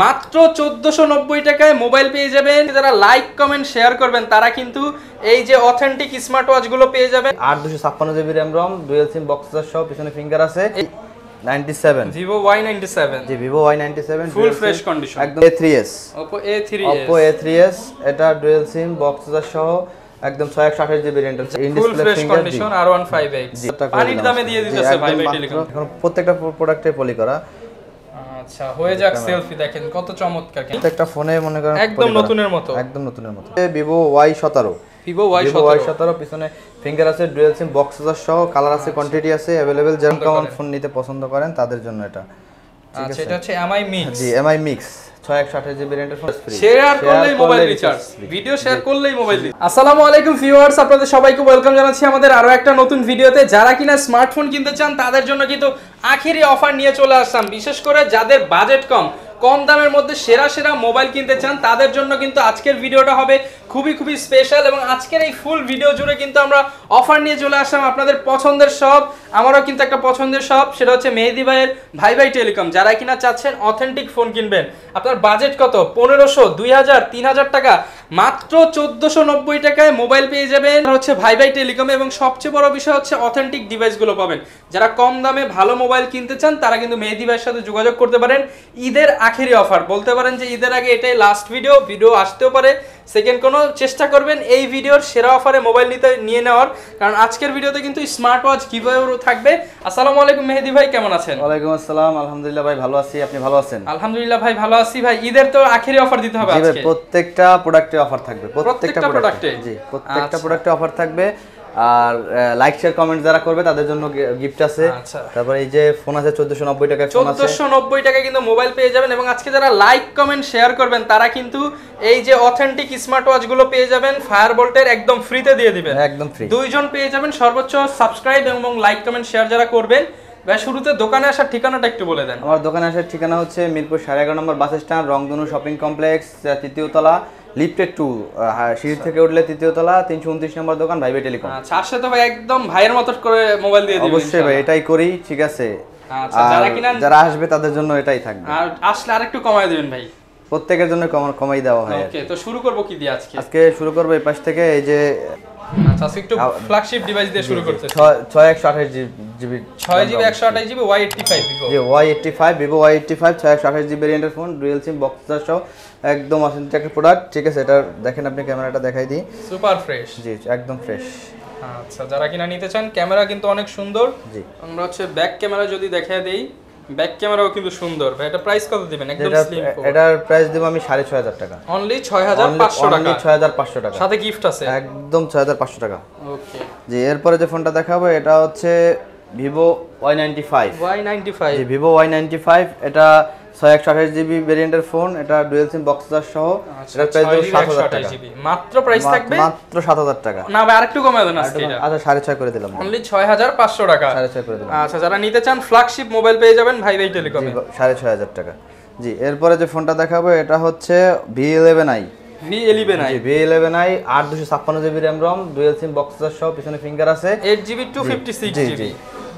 মাত্র 1490 টাকায় মোবাইল পেয়ে যাবেন। যারা লাইক কমেন্ট শেয়ার করবেন তারা কিন্তু এই যে অথেন্টিক স্মার্ট ওয়াচ গুলো পেয়ে যাবেন। 8 256 GB RAM ROM, dual SIM box সহ পিছনে ফিঙ্গার আছে। 97 Vivo Y97 জি Vivo Y97 full fresh condition একদম A3s Oppo A3s এটা ডুয়াল সিম বক্স সহ একদম 628 GB rental in display condition R15X পানির দামে দিয়ে দিতেছে ভাই টেলিকম। এখন প্রত্যেকটা প্রোডাক্টে পলি করা। আচ্ছা হয়ে যাক সেলফি দেখেন কত চমৎকার, প্রত্যেকটা ফোনে মনে করেন একদম নতুনের মতো Vivo Y17 পিছনে ফিঙ্গার আছে, ডুয়াল সিম বক্স সহ, কালার আছে, কোয়ান্টিটি আছে अवेलेबल। যেমন কেমন ফোন নিতে পছন্দ করেন তাদের জন্য এটা। আচ্ছা এটা হচ্ছে MI Mix জি MI Mix 628 GB rental phone free. Share করলেই মোবাইল রিচার্জ, ভিডিও শেয়ার করলেই মোবাইল। আসসালামু আলাইকুম ভিউয়ার্স, আপনাদের সবাইকে ওয়েলকাম জানাচ্ছি আমাদের আরো একটা নতুন ভিডিওতে। যারা কিনা স্মার্টফোন কিনতে চান তাদের জন্য কিন্তু আখেরি অফার নিয়ে চলে আসলাম। বিশেষ করে যাদের বাজেট কম দামের মধ্যে সেরা সেরা মোবাইল কিনতে চান তাদের জন্য কিন্তু আজকের ভিডিওটা হবে খুবই স্পেশাল। এবং আজকের এই ফুল ভিডিও জুড়ে কিন্তু আমরা অফার নিয়ে চলে আসলাম আপনাদের পছন্দের শপ। আমারও কিন্তু একটা পছন্দের শপ, সেটা হচ্ছে মেহেদি ভাইয়ের ভাই টেলিকম। যারা কিনা চাচ্ছেন অথেন্টিক ফোন কিনবেন, আপনার বাজেট কত 1500 2000 3000 টাকা, মাত্র 1490 টাকায় মোবাইল পেয়ে যাবেন হচ্ছে ভাই টেলিকম। এবং সবচেয়ে বড় বিষয় হচ্ছে অথেন্টিক ডিভাইসগুলো পাবেন। যারা কম দামে ভালো মোবাইল কিনতে চান তারা কিন্তু মেহেদি ভাইয়ের সাথে যোগাযোগ করতে পারেন। ঈদের আখেরি অফার বলতে পারেন যে ঈদের আগে এটাই লাস্ট ভিডিও আসতেও পারে, সেকেন্ড কোনো চেষ্টা করবেন এই ভিডিওর সেরা অফারে মোবাইল নিয়ে নেওয়ার, কারণ আজকের ভিডিওতে কিন্তু স্মার্ট ওয়াচ গিভঅ্যাওয়ে থাকবে। আসসালামু আলাইকুম মেহেদি ভাই, কেমন আছেন? ওয়ালাইকুম আসসালাম, আলহামদুলিল্লাহ ভাই ভালো আছি, আপনি ভালো আছেন? আলহামদুলিল্লাহ ভাই ভালো আছি। ভাই ঈদের তো আখেরি অফার দিতে হবে আজকে। প্রত্যেকটা প্রোডাক্টে অফার থাকবে, প্রত্যেকটা প্রোডাক্টে জি প্রত্যেকটা প্রোডাক্টে অফার থাকবে। আর লাইক শেয়ার কমেন্ট যারা করবে তাদের জন্য গিফট আছে। তারপর এই যে ফোন আছে 1490 টাকা, 1490 টাকা কিন্তু মোবাইল পেয়ে যাবেন। এবং আজকে যারা লাইক কমেন্ট শেয়ার করবেন তারা কিন্তু এই যে অথেন্টিক স্মার্ট ওয়াচ গুলো পেয়ে যাবেন ফায়ারবোল্টের একদম ফ্রিতে দিয়ে দিবেন, একদম ফ্রি। দুইজন পেয়ে যাবেন সর্বোচ্চ সাবস্ক্রাইব এবং লাইক কমেন্ট শেয়ার যারা করবেন। ভাই শুরুতে দোকানে আসার ঠিকানাটা একটু বলে দেন। আমার দোকানে আসার ঠিকানা হচ্ছে মিরপুর 11.5 নম্বর বাস স্ট্যান্ড, রংধনু শপিং কমপ্লেক্স, 3য় তলা, লিফটেড 2, সিঁড়ি থেকে উঠলে 3য় তলা, 329 নম্বর দোকান, ভাই টেলিকম। আচ্ছা আসলে তো ভাই একদম ভাইয়ের মতো করে মোবাইল দিয়ে দিবেন। অবশ্যই ভাই এটাই করি, ঠিক আছে। আচ্ছা যারা আসবে তাদের জন্য এটাই থাকবে, আর আসলে আরেকটু কমায় দিবেন ভাই। প্রত্যেকের জন্য কমাই দেওয়া হয়। ওকে তো শুরু করব কি দিয়ে আজকে শুরু করব এই পাশ থেকে। এই যে আচ্ছা আজকে একটু ফ্ল্যাগশিপ ডিভাইস দিয়ে শুরু করতেছি। 6128 GB 6GB 128 GB Y85 Vivo। জি Y85 Vivo Y85 628 জিবি ভেরিয়েন্টের ফোন, ডুয়াল সিম বক্স সহ একদম অথেন্টিক একটা প্রোডাক্ট, ঠিক আছে। এটা দেখেন, আপনি ক্যামেরাটা দেখাই দিই, সুপার ফ্রেশ। জি একদম ফ্রেশ। আচ্ছা যারা কিনা নিতে চান, ক্যামেরা কিন্তু অনেক সুন্দর। জি আমরা হচ্ছে ব্যাক ক্যামেরা যদি দেখায় দেই, ব্যাক ক্যামেরাও কিন্তু সুন্দর। ভাই এটা প্রাইস কত দিবেন? একদম স্লিম ফোন। এটার প্রাইস দেব আমি 6500 টাকা, অনলি 6500 টাকা, 6500 টাকা, সাথে গিফট আছে একদম 6500 টাকা। ওকে জি এরপরে যে ফোনটা দেখাবো এটা হচ্ছে Vivo Y95 জি Vivo Y95, এটা 628 জিবি ভেরিয়েন্টের ফোন, এটা ডুয়াল সিম বক্স সহ। এটার প্রাইস দেব 7000 টাকা, মাত্র প্রাইস থাকবে মাত্র 7000 টাকা। না ভাই আরেকটু কমায় দেন আজকে এটা। আচ্ছা 6.5 করে দিলাম, অনলি 6500 টাকা, 6.5 করে দিলাম। আচ্ছা যারা নিতে চান ফ্ল্যাগশিপ মোবাইল পেয়ে যাবেন ভাই টেলিকমে, 6500 টাকা। জি এরপরে যে ফোনটা দেখাবো এটা হচ্ছে V11i V11i 8 256 GB RAM ROM, dual SIM box সহ, পিছনে ফিঙ্গার আছে, 8GB 256GB।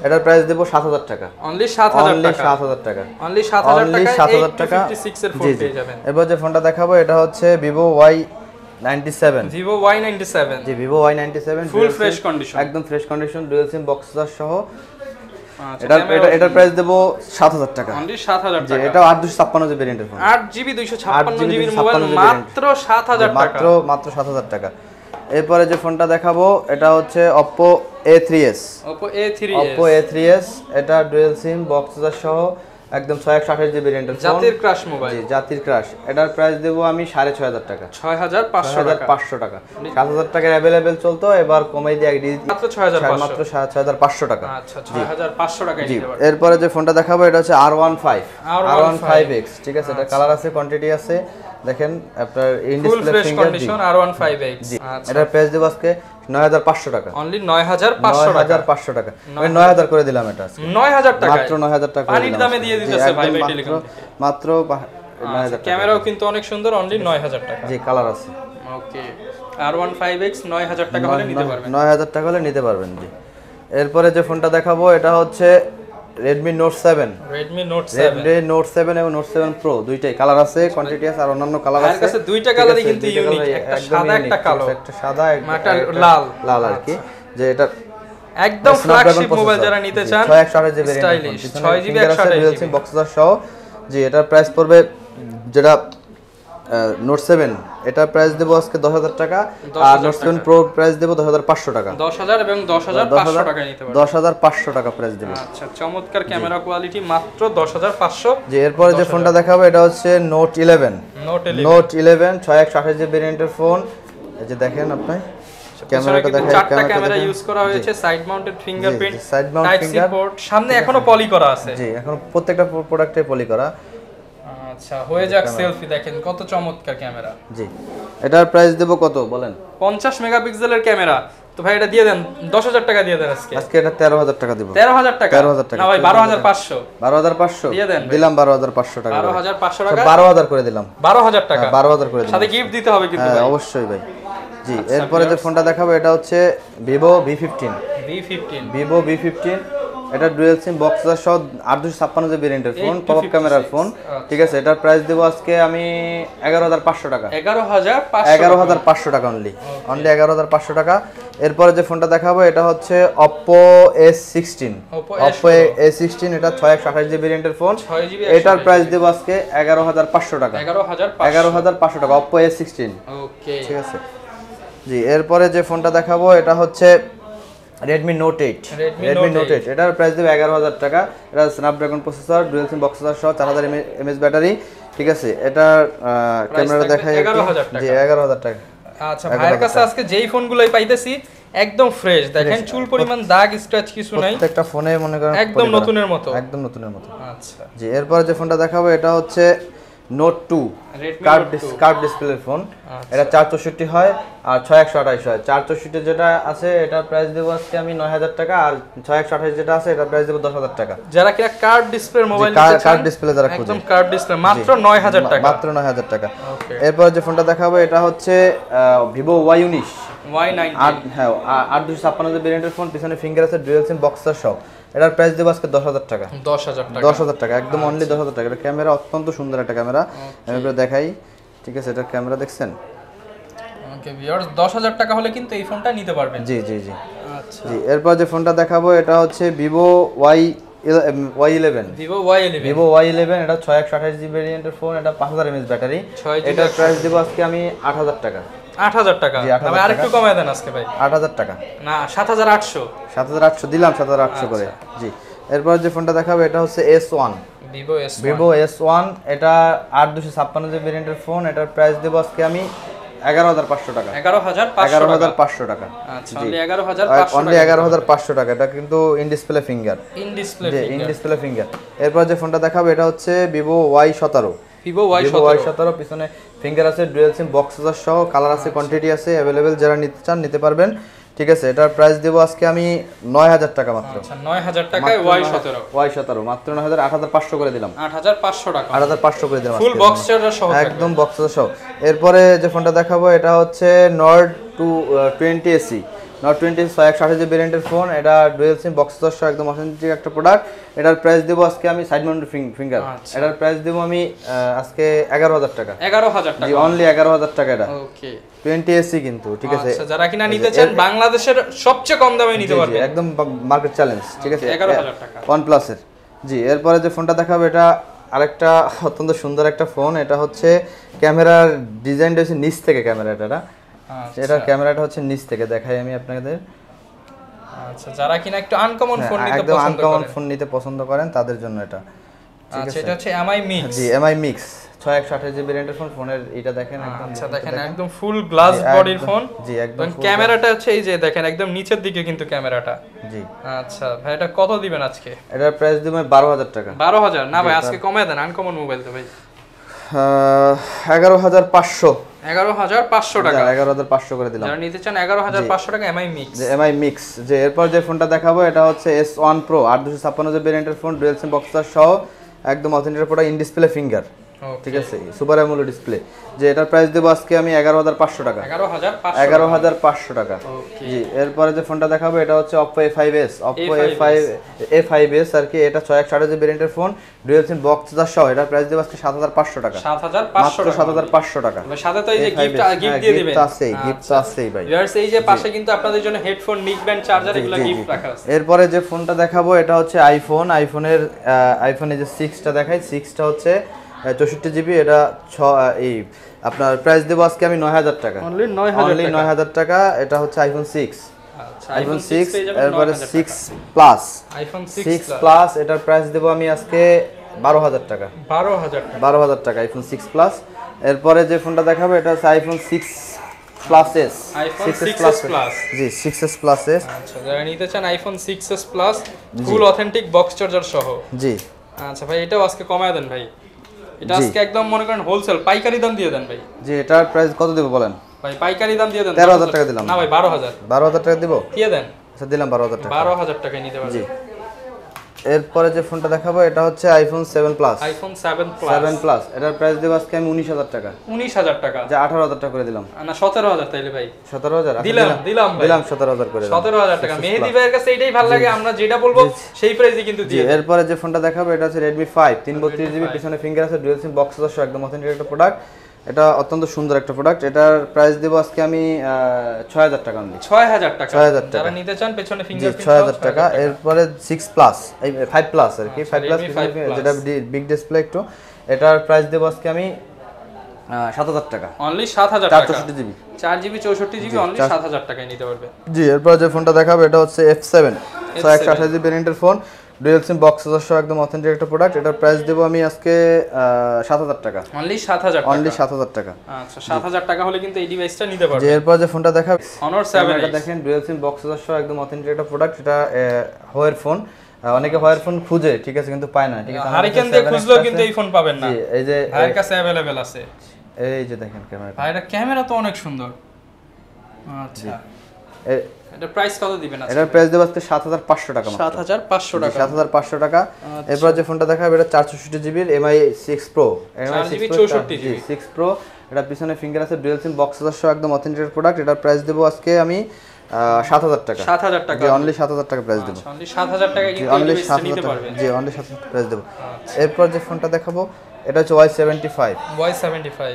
এটার প্রাইস দেব 7000 টাকা, অনলি 7000 টাকা, 7000 টাকা, অনলি 7000 টাকা 256 এর ফোন পেয়ে যাবেন। এরপর যে ফোনটা দেখাবো এটা হচ্ছে Vivo Y97 Vivo Y97 জি Vivo Y97 full fresh condition, একদম fresh condition, dual SIM box সহ। এটার প্রাইস দেব 7000 টাকা, অনলি 7000 টাকা। এটা 8 256 জিবি ভেরিয়েন্টের ফোন, 8GB 256 জিবির মোবাইল মাত্র 7000 টাকা, মাত্র 7000 টাকা। এরপরে যে ফোনটা দেখাবো এটা হচ্ছে Oppo A3s Oppo A3s, এটা ডুয়াল সিম বক্স সহ একদম 628 জিবি ভেরিয়েন্টের ফোন, জাতির ক্রাশ মোবাইল, জি জাতির ক্রাশ। এটার প্রাইস দেব আমি 6500 টাকা, 6500 টাকা। 7000 টাকার अवेलेबल চলতো, এবার কমাই দিয়ে মাত্র 6500, মাত্র 6500 টাকা। আচ্ছা 6500 টাকায় নিতে পারবেন। এরপরে যে ফোনটা দেখাবো এটা হচ্ছে R15X, ঠিক আছে। এটা কালার আছে, কোয়ান্টিটি আছে, দেখেন আপনার in display finger condition R15X। আচ্ছা এটার প্রাইস দেব আজকে 9500 টাকা, অনলি 9500 টাকা। আমি 9000 করে দিলাম এটা আজকে, 9000 টাকা, মাত্র 9000 টাকা পানির দামে দিয়ে দিতেছে ভাই টেলিকম, মাত্র 9000 টাকা। ক্যামেরাও কিন্তু অনেক সুন্দর, অনলি 9000 টাকা। জি কালার আছে। ওকে R15X 9000 টাকা হলে নিতে পারবেন, 9000 টাকা হলে নিতে পারবেন। জি এরপরে যে ফোনটা দেখাবো এটা হচ্ছে Redmi Note 7 Redmi Note 7 Redmi Note 7 এবং Note 7 Pro দুইটাই কালার আছে, কোয়ান্টিটি আছে আর অন্যান্য কালার আছে। এর কাছে দুইটা কালারই কিন্তু ইউনিক, একটা সাদা একটা কালো, একটা সাদা একটা লাল লাল আর কি, যে এটা একদম ফ্ল্যাগশিপ মোবাইল যারা নিতে চান 628 জিবি স্টাইলিশ 6GB 128GB বক্সের সহ। জি এটার প্রাইস পড়বে যেটা Note 7 এটার প্রাইস দেব আজকে 10000 টাকা, আর Note 7 Pro প্রাইস দেব 10500 টাকা। 10000 এবং 10500 টাকা নিতে পারবেন। 10500 টাকা প্রাইস দেব। আচ্ছা চমৎকার ক্যামেরা কোয়ালিটি, মাত্র 10500। জি এরপরে যে ফোনটা দেখাবো এটা হচ্ছে Note 11 628 জিবি ভেরিয়েন্টের ফোন। এই যে দেখেন আপনি ক্যামেরাটা দেখেন, চারটা ক্যামেরা ইউজ করা হয়েছে, side mounted fingerprint, type C port, সামনে এখনো পলি করা আছে। জি এখন প্রত্যেকটা প্রোডাক্টে পলি করা। আচ্ছা হয়ে যাক সেলফি, দেখেন কত চমৎকার ক্যামেরা। জি এটার প্রাইস দেব কত বলেন? 50 মেগাপিক্সেলের ক্যামেরা, তো ভাই এটা দিয়ে দেন 10000 টাকা দিয়ে দেন আজকে। আজকে এটা 13000 টাকা দেব। 13000 টাকা? 13000 টাকা না ভাই 12500। 12500 দিয়ে দেন, দিলাম 12500 টাকা। 12500 টাকা 12000 করে দিলাম। 12000 টাকা 12000 করে দিলাম, সাথে গিফট দিতে হবে কিন্তু ভাই। অবশ্যই ভাই। জি এরপরে যে ফোনটা দেখাবো এটা হচ্ছে Vivo V15 এটা ডুয়াল সিম বক্স সহ 8256 জিবি ভেরিয়েন্টের ফোন, পপ ক্যামেরার ফোন। ঠিক আছে এটার প্রাইস দেব আজকে আমি 11500 টাকা। 11500 টাকা অনলি 11500 টাকা। এরপরে যে ফোনটা দেখাবো এটা হচ্ছে Oppo A16 এটা 628 জিবি ভেরিয়েন্টের ফোন। এটার প্রাইস দেব আজকে 11500 টাকা। 11500 টাকা Oppo A16। ওকে ঠিক আছে। জি এরপরে যে ফোনটা দেখাবো এটা হচ্ছে Redmi Note 8 এটার প্রাইস দেব 11000 টাকা। এটা Snapdragon processor, dual SIM box সহ 4000 mAh ব্যাটারি। ঠিক আছে এটার ক্যামেরা দেখাই 11000 টাকা। জি 11000 টাকা। আচ্ছা ভাইয়ের কাছে আজকে যেই ফোনগুলোই পাইতেছি একদম ফ্রেশ, দেখেন চুল পরিমাণ দাগ স্ক্র্যাচ কিছু নাই, প্রত্যেকটা ফোনে মনে করেন একদম নতুনের মতো, একদম নতুনের মতো। আচ্ছা জি এরপর যে ফোনটা দেখাবো এটা হচ্ছে Note 2 কার্ভ ডিসপ্লের ফোন। এটা 464 হয় আর 6128 হয়। 464 যেটা আছে এটার প্রাইস দেব আজকে আমি 9000 টাকা, আর 6128 যেটা আছে এটার প্রাইস দেব 10000 টাকা। যারা কিনা কার্ভ ডিসপ্লের মোবাইল নিতে চান, কার্ভ ডিসপ্লে যারা খুঁজে, একদম কার্ভ ডিসপ্লে মাত্র 9000 টাকা, মাত্র 9000 টাকা। এরপর যে ফোনটা দেখাবো এটা হচ্ছে Vivo Y19 হ্যাঁ 8256 জিবি ভেরিয়েন্টের ফোন, পিছনে ফিঙ্গার আছে, ডুয়াল সিম বক্সার সহ। এটার প্রাইস দেব আজকে 10000 টাকা। 10000 টাকা একদম অনলি 10000 টাকা। এটা ক্যামেরা অত্যন্ত সুন্দর একটা ক্যামেরা, আমি একটু দেখাই। ঠিক আছে এটার ক্যামেরা দেখছেন? ওকে ভিউয়ার্স 10000 টাকা হলে কিন্তু এই ফোনটা নিতে পারবেন। জি জি জি আচ্ছা জি এরপর যে ফোনটা দেখাবো এটা হচ্ছে Vivo Y11 এটা 6128 জিবি ভেরিয়েন্টের ফোন। এটা 5000 mAh ব্যাটারি। এটার প্রাইস দেব আজকে আমি 8000 টাকা। 8000 টাকা তবে আরেকটু কমায় দেন আজকে ভাই। 8000 টাকা না 7800 দিলাম 7800 করে। জি এরপর যে ফোনটা দেখাবো এটা হচ্ছে S1 Vivo S1 এটা 8256 জিবি ভেরিয়েন্টের ফোন। এটার প্রাইস দেব আজকে আমি 11500 টাকা। 11500 টাকা। আচ্ছা অনলি 11500 টাকা। এটা কিন্তু ইন ডিসপ্লে ফিঙ্গার। এরপর যে ফোনটা দেখাবো এটা হচ্ছে Vivo Y17 পিছনে ফিঙ্গার আছে, ডুয়াল সিম বক্স সহ, কালার আছে, কোয়ান্টিটি আছে, अवेलेबल যারা নিতে চান নিতে পারবেন। ঠিক আছে এটার প্রাইস দেব আজকে আমি 9000 টাকা মাত্র। আচ্ছা 9000 টাকায় Y17 মাত্র 9000 8500 করে দিলাম। 8500 টাকা 8500 করে দিলাম ফুল বক্স চার্জার সহ, একদম বক্স চার্জার সহ। এরপরে যে ফোনটা দেখাবো এটা হচ্ছে Nord 20 SE 6128 জিবি ভেরিয়েন্টের ফোন। এটা ডুয়াল সিম বক্স চার্জার সহ একদম অথেন্টিক একটা প্রোডাক্ট। এটার প্রাইস দেব আজকে আমি সাইড মাউন্টেড ফিঙ্গার। এটার প্রাইস দেব আমি আজকে 11000 টাকা। 11000 টাকা জি অনলি 11000 টাকা এটা। ওকে 20 SE কিন্তু। ঠিক আছে আচ্ছা যারা কিনা নিতে চান বাংলাদেশের সবচেয়ে কম দামে নিতে পারবেন, একদম মার্কেট চ্যালেঞ্জ। ঠিক আছে 11000 টাকা OnePlus এর। জি এরপরে যে ফোনটা দেখাবো এটা আরেকটা অত্যন্ত সুন্দর একটা ফোন। এটা হচ্ছে ক্যামেরার ডিজাইনটা হচ্ছে নিচ থেকে, ক্যামেরাটা এটার ক্যামেরাটা হচ্ছে নিচ থেকে দেখাই আমি আপনাদের। আচ্ছা যারা কিনা একটু আনকমন ফোন নিতে একদম আনকমন ফোন নিতে পছন্দ করেন তাদের জন্য এটা। আচ্ছা এটা হচ্ছে MI Mix। জি MI Mix 66128 জিবি ভেরিয়েন্টের ফোন। ফোনের এটা দেখেন একদম। আচ্ছা দেখেন একদম ফুল গ্লাস বডির ফোন। জি একদম ক্যামেরাটা হচ্ছে এই যে দেখেন একদম নিচের দিকে কিন্তু ক্যামেরাটা। জি আচ্ছা ভাই এটা কত দিবেন আজকে? এটার প্রাইস দিবেন 12000 টাকা। 12000 না ভাই আজকে কমায় দেন, আনকমন মোবাইল তো ভাই 11500 টাকা। 11500 করে দিলাম। যারা নিতে চান 11500 টাকা MI Mix। MI Mix যে এরপর যে ফোনটা দেখাবো এটা হচ্ছে S1 Pro 8256 জিবি ভেরিয়েন্টের ফোন, ডুয়াল সিম বক্স সহ, একদম authentic product, in display finger. ঠিক আছে, সুপার অ্যামোলেড ডিসপ্লে। যে এটার প্রাইস দেবো আজকে আমি 11,500 টাকা। 11,500 টাকা। জি, এরপরে যে ফোনটা দেখাবো এটা হচ্ছে Oppo A5s। Oppo A5s আর কি, এটা 6128 ভেরিয়েন্টের ফোন, ডুয়াল সিম বক্স চার্জার সহ। এটার প্রাইস দেবো আজকে 7,500 টাকা। 7,500 টাকা। সাথে তো এই যে গিফট দিয়ে দিবেন। গিফট আছেই ভাই। ভিউয়ার্স এই যে পাশে কিন্তু আপনাদের জন্য হেডফোন, নিক ব্যান্ড, চার্জার এগুলো গিফট রাখা আছে। এরপরে যে ফোনটা দেখাবো এটা হচ্ছে আইফোনের এই যে 6টা দেখাই। 6টা হচ্ছে 64 জিবি। এটা এই আপনার প্রাইস দেবো আজকে আমি 9,000 টাকা। অনলি 9,000 টাকা। এটা হচ্ছে আইফোন 6। আচ্ছা, আইফোন 6 এরপরে 6 প্লাস। আইফোন 6 প্লাস এটার প্রাইস দেবো আমি আজকে 12,000 টাকা। 12,000 টাকা আইফোন 6 প্লাস। এরপরে যে ফোনটা দেখাবো এটা হচ্ছে iPhone 6 plus S. IPhone 6s plus. জি, 6s প্লাস এস। আচ্ছা, যারা নিতে চান iPhone 6s plus full authentic box charger সহ। জি। আচ্ছা ভাই, এটাও আজকে কমায় দেন ভাই। এটা আজকে একদম মনে করেন হোলসেল পাইকারি দাম দিয়ে দেন ভাই। জি, এটার প্রাইস কত দেব বলেন ভাই? পাইকারি দাম দিয়ে দেন। 13,000 টাকা দিলাম। না ভাই, 12,000 টাকা দিব। দিয়ে দেন। আচ্ছা, দিলাম 12,000 টাকা। 12,000 নিতে পারবেন। জি। এরপরে যে ফোনটা দেখাবো এটা হচ্ছে আইফোন 7 প্লাস। আইফোন 7 প্লাস এটার প্রাইস দেব আজকে আমি 19,000 টাকা। 19,000 টাকা। যা 18,000 টাকা করে দিলাম। না 17,000 তাইলে ভাই। 17,000 দিলাম ভাই। দিলাম 17,000 করে। 17,000 টাকা। মেহেদী ভাইয়ের কাছে এটাই ভালো লাগে, আমরা যেটা বলবো সেই প্রাইসে কিন্তু দিয়ে। এরপরে যে ফোনটা দেখাবো এটা হচ্ছে Redmi 5 332 জিবি, পিছনে ফিঙ্গার আছে, ডুয়াল সিম বক্স সহ, একদম অথেন্টিক একটা প্রোডাক্ট। এটা অত্যন্ত সুন্দর একটা প্রোডাক্ট। এটার প্রাইস দেব আজকে আমি 6,000 টাকা অনলি। 6,000 টাকা। 6,000 টাকা। যারা নিতে চান পেছনে ফিঙ্গারপ্রিন্ট 6,000 টাকা। এরপরে 6 প্লাস এই 5 প্লাস আর কি, 5 প্লাস যেটা বিগ ডিসপ্লে একটু। এটার প্রাইস দেব আজকে আমি 7,000 টাকা। অনলি 7,000 টাকা। 64 জিবি, 4 জিবি 64 জিবি অনলি 7,000 টাকায় নিতে পারবে। জি। এরপর যে ফোনটা দেখাবো এটা হচ্ছে F7 128 জিবি ভেরিয়েন্টের ফোন, ডুয়াল সিম বক্স সহ, একদম অথেন্টিক একটা প্রোডাক্ট। এটার প্রাইস দেব আমি আজকে 7,000 টাকা। অনলি 7,000 টাকা। অনলি 7,000 টাকা। আচ্ছা, 7,000 টাকা হলে কিন্তু এই ডিভাইসটা নিতে পারবে। যে এরপর যে ফোনটা দেখাবো Honor 7 এটা দেখেন, ডুয়াল সিম বক্স সহ, একদম অথেন্টিক একটা প্রোডাক্ট। এটা হোয়ার ফোন। অনেকে হোয়ার ফোন খুঁজে, ঠিক আছে, কিন্তু পায় না, ঠিক আছে। হারিকেন দিয়ে খুঁজলেও কিন্তু এই ফোন পাবেন না। জি, এই যে ভাইয়ের কাছে अवेलेबल আছে। এই যে দেখেন ক্যামেরা। ভাইরা ক্যামেরা তো অনেক সুন্দর। আচ্ছা, এটা প্রাইস কত দিবেন আজকে? এটার প্রাইস দেব আজকে 7,500 টাকা মাত্র। 7,500 টাকা। 7,500 টাকা। এরপর যে ফোনটা দেখাবো এটা 464 GB MI 6 Pro। MI 6 Pro 64 GB 6 Pro। এটা পিছনে ফিঙ্গার আছে, ডুয়াল সিম বক্স সহ, একদম অথেন্টিক প্রোডাক্ট। এটার প্রাইস দেব আজকে আমি 7,000 টাকা। 7,000 টাকা। জি, অনলি 7,000 টাকা প্রাইস দেব। অনলি 7,000 টাকা কিন্তু এই ডিভাইসটা নিতে পারবেন। জি, অনলি 7,000 প্রাইস দেব। এরপর যে ফোনটা দেখাবো এটা হচ্ছে Y75।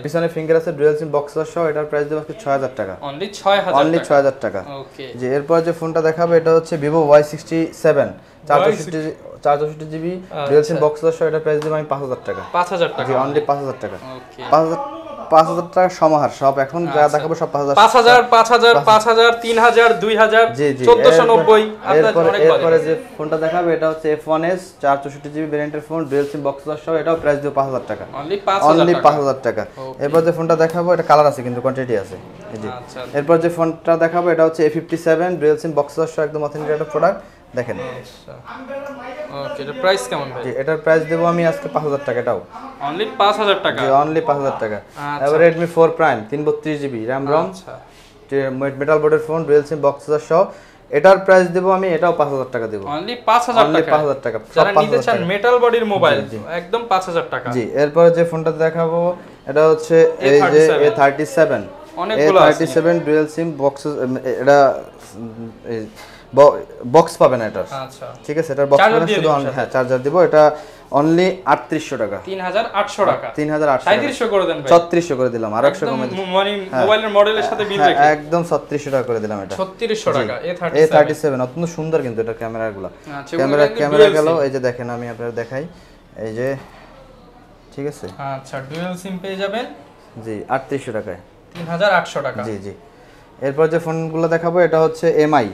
পিছনে ফিঙ্গার আছে, ডুয়াল সিম বক্স সহ। এটার প্রাইস দেব আজকে 6,000 টাকা। অনলি 6,000 টাকা। অনলি 6,000 টাকা। ওকে। জি, এরপর যে ফোনটা দেখাবো এটা হচ্ছে Vivo Y67 464 GB, dual SIM box সহ। এটার প্রাইস দেব আমি 5,000 টাকা। 5,000 টাকা। জি, অনলি 5,000 টাকা। ওকে। 5,000 টাকা সমাহার সব এখন যা দেখাবো সব 5,000 5,000 3,000 2,000 জি জি 1490 আপনাদের অনেক বাজেট। এরপরে যে ফোনটা দেখাবো এটা হচ্ছে F1s 464 জিবি ভেরিয়েন্টের ফোন, ডুয়াল সিম বক্স সহ। এটাও প্রাইস দেব 5,000 টাকা। অনলি অনলি 5,000 টাকা। এরপর যে ফোনটা দেখাবো এটা কালার আছে কিন্তু কোয়ান্টিটি আছে। জি। এরপর যে ফোনটা দেখাবো এটা হচ্ছে A57 ডুয়াল সিম বক্স সহ, একদম অথেন্টিক একটা প্রোডাক্ট। দেখেন। আচ্ছা, ওকে। এটার প্রাইস কেমন ভাই? জি, এটার প্রাইস দেব আমি আজকে 5,000 টাকা। এটাও অনলি 5,000 টাকা। জি, অনলি 5,000 টাকা। এবার Redmi 4 Prime 332 GB RAM ROM, আচ্ছা, মেটাল বোর্ডের ফোন, ডুয়াল সিম বক্স সহ। এটার প্রাইস দেব আমি এটাও 5,000 টাকা দেব। অনলি 5,000 টাকা। 5,000 টাকা। যারা নিতে চান মেটাল বডির মোবাইল একদম 5,000 টাকা। জি, এরপর যে ফোনটা দেখাবো এটা হচ্ছে এই যে A37 অনেকগুলো আছে। A37 dual SIM box. এটা বক্স পাবেন এটা। আচ্ছা, ঠিক আছে, এটার বক্স পাবেন শুধু। হ্যাঁ, চার্জার দিব। এটা অনলি 3800 টাকা। 3,800 টাকা। 3,800 3700 করে দেন ভাই। 3600 করে দিলাম। আর 100 কমে দিলাম। মানে মোবাইলের মডেলের সাথে মিল রেখে একদম 3600 টাকা করে দিলাম। এটা 3600 টাকা। A37 অত্যন্ত সুন্দর কিন্তু এটা ক্যামেরাগুলো। ক্যামেরা গেল এই যে দেখেন, আমি আপনাদের দেখাই এই যে, ঠিক আছে। আচ্ছা, ডুয়াল সিম পেয়ে যাবেন। জি, 3800 টাকায়। 3,800 টাকা। জি জি। এরপর যে ফোনগুলো দেখাবো এটা হচ্ছে MI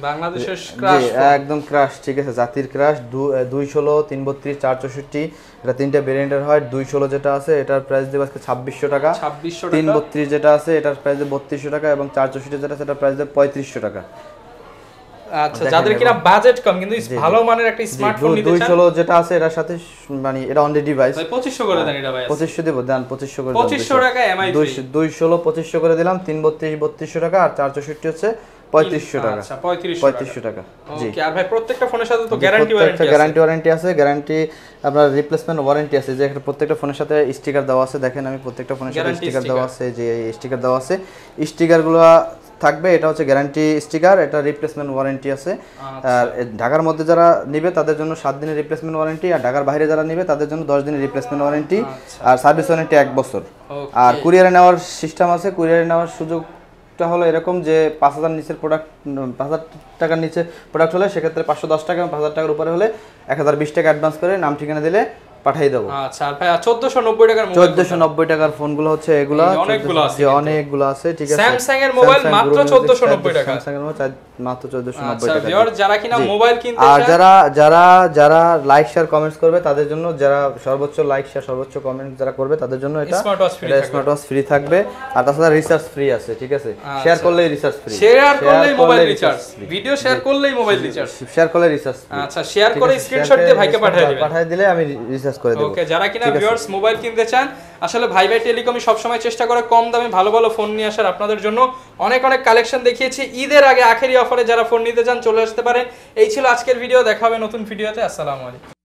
বাংলাদেশের ক্রাশ, একদম ক্রাশ, ঠিক আছে, জাতির ক্রাশ 216 332 464। এটা তিনটা ভেরিয়েন্টের হয়। 216 যেটা আছে এটার প্রাইস দেব আজকে 2600 টাকা। 332 যেটা আছে এটার প্রাইস দেব 3200 টাকা, এবং 464 যেটা আছে এটার প্রাইস দেব 3500 টাকা। আচ্ছা, যাদের কিনা বাজেট কম কিন্তু ভালো মানের একটা স্মার্টফোন নিতে চান, 216 যেটা আছে এটার সাথে মানে এটা অন ডিভাইস 2500 করে দেন। এটা ভাই 2500 দেব, দেন 2500 করে দেন। 2500 টাকা MI 216 2500 করে দিলাম। 332 3200 টাকা, আর 464 হচ্ছে 3500 টাকা। আচ্ছা 3500 টাকা। জি। ওকে, আর ভাই প্রত্যেকটা ফোনের সাথে তো গ্যারান্টি ওয়ারেন্টি আছে, গ্যারান্টি আপনার রিপ্লেসমেন্ট ওয়ারেন্টি আছে। যে প্রত্যেকটা ফোনের সাথে স্টিকার দেওয়া আছে, দেখেন আমি প্রত্যেকটা ফোনের সাথে স্টিকার দেওয়া আছে, যে স্টিকার দেওয়া আছে, স্টিকারগুলো থাকবে। এটা হচ্ছে গ্যারান্টি স্টিকার, এটা রিপ্লেসমেন্ট ওয়ারেন্টি আছে। আর ঢাকার মধ্যে যারা নেবে তাদের জন্য 7 দিনের রিপ্লেসমেন্ট ওয়ারেন্টি, আর ঢাকার বাইরে যারা নেবে তাদের জন্য 10 দিনের রিপ্লেসমেন্ট ওয়ারেন্টি, আর সার্ভিস ওয়ারেন্টি 1 বছর। আর কুরিয়ারে নেওয়ার সিস্টেম আছে। কুরিয়ারে নেওয়ার সুযোগটা হলো এরকম যে 5000 নিচের প্রোডাক্ট, 5000 টাকার নিচে প্রোডাক্ট হলে সেক্ষেত্রে 510 টাকা, 5000 টাকার উপরে হলে 1020 টাকা অ্যাডভান্স করে নাম ঠিকানা দিলে পাঠিয়ে দেবো। আচ্ছা আর ভাই 1490 টাকার মোবাইল, 1490 টাকার ফোনগুলো হচ্ছে এগুলা, অনেকগুলো আছে। ঠিক আছে, স্যামসাং এর মোবাইল মাত্র 1490 টাকা, স্যামসাং এর মোবাইল মাত্র 1490 টাকা। টাকা। ভিউয়ার যারা কিনা মোবাইল কিনতে চায়, আর যারা লাইক শেয়ার কমেন্টস করবে তাদের জন্য, যারা সর্বোচ্চ লাইক শেয়ার সর্বোচ্চ কমেন্ট যারা করবে তাদের জন্য এটা স্মার্ট ওয়াচ ফ্রি থাকবে। আর তাছাড়া রিচার্জ ফ্রি আছে। ঠিক আছে, শেয়ার করলেই রিচার্জ ফ্রি, শেয়ার করলেই মোবাইল রিচার্জ, ভিডিও শেয়ার করলেই মোবাইল রিচার্জ, শেয়ার করলে রিচার্জ। আচ্ছা শেয়ার করে স্ক্রিনশট দিয়ে ভাইকে পাঠিয়ে দিলে আমি রিচার্জ করে দেব। ওকে, যারা কিনা ভিউয়ার্স মোবাইল কিনতে চান, আসলে ভাই টেলিকমই সবসময় চেষ্টা করে কম দামে ভালো ভালো ফোন নিয়ে আসার। আপনাদের জন্য অনেক কালেকশন দেখিয়েছি। ঈদের আগে আখেরি অফারে যারা ফোন নিতে চান চলে আসতে পারেন। এই ছিল আজকের ভিডিও, দেখা হবে নতুন ভিডিওতে। আসসালামু আলাইকুম।